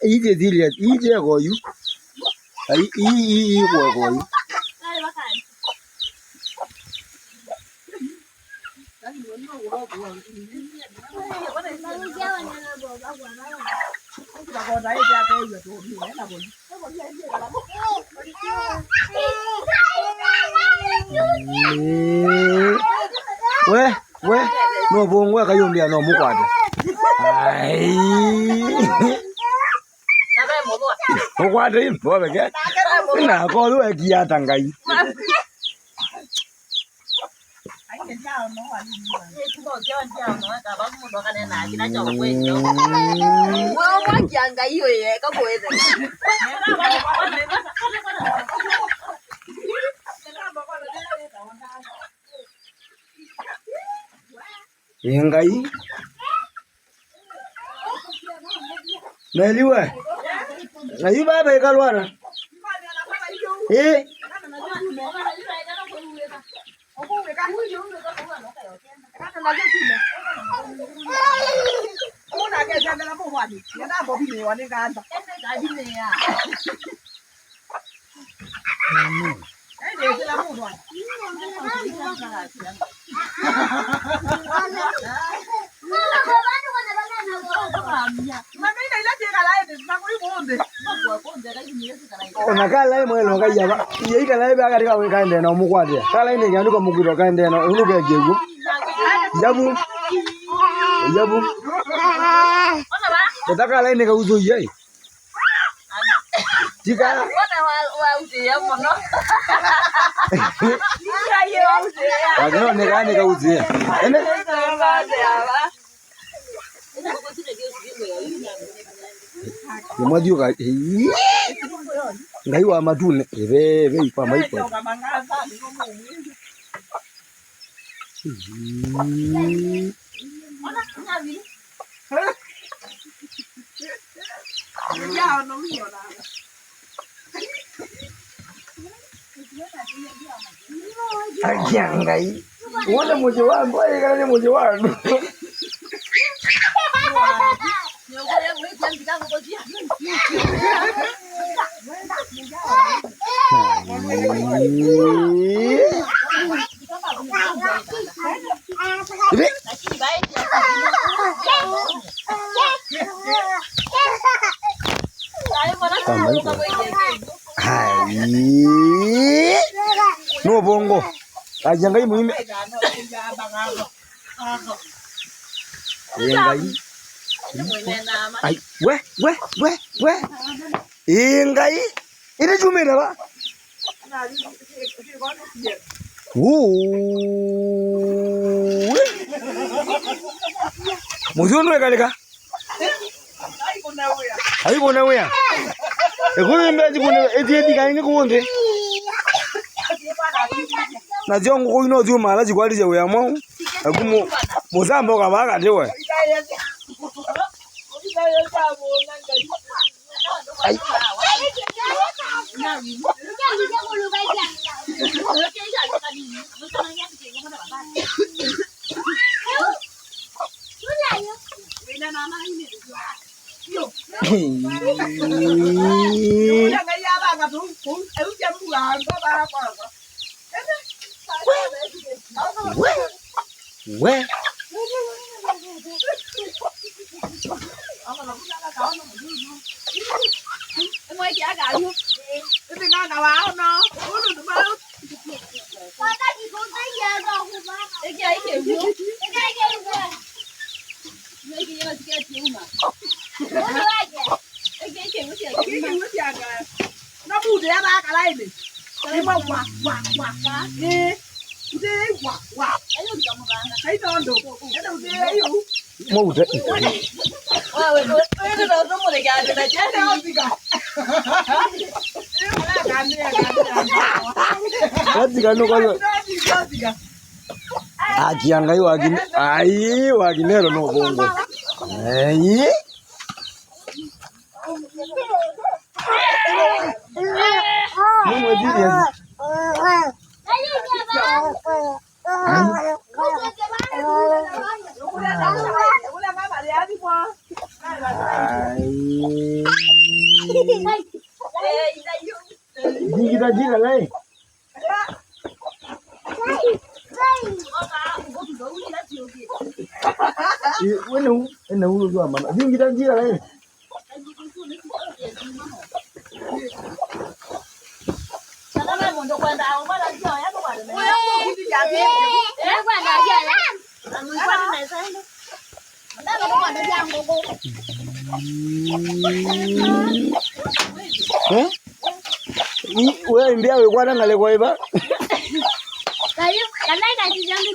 Ije zile ije goyu. I goyu. We no bongwe kayumbia no mukwate. Ai. Mukwate imbo beke. Na ko lu ekia tangai. Yengai. Meliwe. Ngai baba ikalwana. Ona kala mwelo kayaba yei kala ba katika wekande na mukwate kala ine nyanduka mugiro kande na uluke gegu jabu Tetaka ine ka uzo yei jika wa uzo ya mono Wagano ne ka uzo ene Mwadio ka ngai wa matune ebe ipa maipo Ngai wona moje wangu aikana moje wangu No bongo ajangai muhimu yengai ai we yengai ina jumera ba Mujono ekaleka ai bona we Ekuye mbeji kuna etieti kaini kuonde na jongo ko ino juma la jikwali je we amo akumo mozambo ka baka dewe ai we Mau deh. Wah, itu dah mulai jadi dah jadi. Wajib kan kalau. Ajian kayu wajib. Ai, wajibnya lono bongo. Ai. Mau wajib ya. Ai kita jika lai. Ini ulu juga mana? Jing kita jika lai. Wewe ndia wewe na ngale kwa iba. Kayo, kanai kaji jangan.